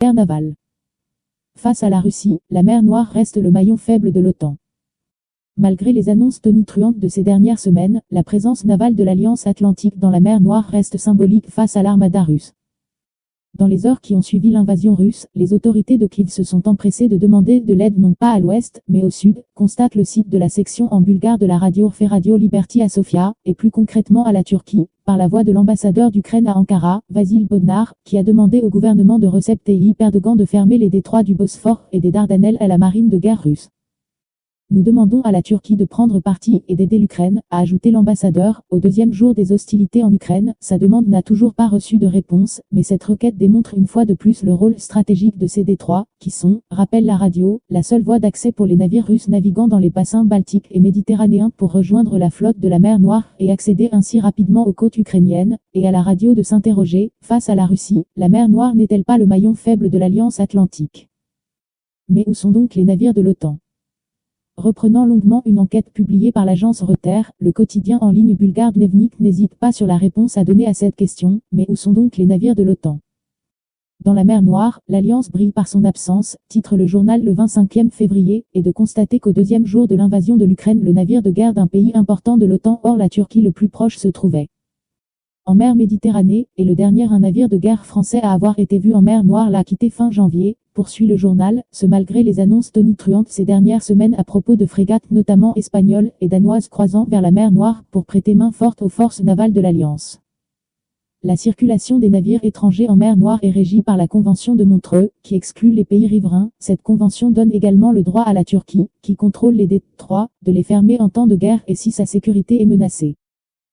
Guerre navale. Face à la Russie, la mer Noire reste le maillon faible de l'OTAN. Malgré les annonces tonitruantes de ces dernières semaines, la présence navale de l'Alliance Atlantique dans la mer Noire reste symbolique face à l'armada russe. Dans les heures qui ont suivi l'invasion russe, les autorités de Kiev se sont empressées de demander de l'aide non pas à l'ouest, mais au sud, constate le site de la section en bulgare de la radio Radio Liberty à Sofia, et plus concrètement à la Turquie, par la voix de l'ambassadeur d'Ukraine à Ankara, Vasil Bodnar, qui a demandé au gouvernement de Recep Tayyip Erdogan de fermer les détroits du Bosphore et des Dardanelles à la marine de guerre russe. Nous demandons à la Turquie de prendre parti et d'aider l'Ukraine, a ajouté l'ambassadeur. Au deuxième jour des hostilités en Ukraine, sa demande n'a toujours pas reçu de réponse, mais cette requête démontre une fois de plus le rôle stratégique de ces détroits, qui sont, rappelle la radio, la seule voie d'accès pour les navires russes naviguant dans les bassins baltiques et méditerranéens pour rejoindre la flotte de la mer Noire et accéder ainsi rapidement aux côtes ukrainiennes, et à la radio de s'interroger, face à la Russie, la mer Noire n'est-elle pas le maillon faible de l'Alliance Atlantique? Mais où sont donc les navires de l'OTAN? Reprenant longuement une enquête publiée par l'agence Reuters, le quotidien en ligne bulgare Dnevnik n'hésite pas sur la réponse à donner à cette question, mais où sont donc les navires de l'OTAN? Dans la mer Noire, l'Alliance brille par son absence, titre le journal le 25e février, et de constater qu'au deuxième jour de l'invasion de l'Ukraine, le navire de guerre d'un pays important de l'OTAN hors la Turquie le plus proche se trouvait en mer Méditerranée, et le dernier un navire de guerre français à avoir été vu en mer Noire l'a quitté fin janvier, poursuit le journal, ce malgré les annonces tonitruantes ces dernières semaines à propos de frégates notamment espagnoles et danoises croisant vers la mer Noire pour prêter main forte aux forces navales de l'Alliance. La circulation des navires étrangers en mer Noire est régie par la Convention de Montreux, qui exclut les pays riverains. Cette convention donne également le droit à la Turquie, qui contrôle les détroits, de les fermer en temps de guerre et si sa sécurité est menacée.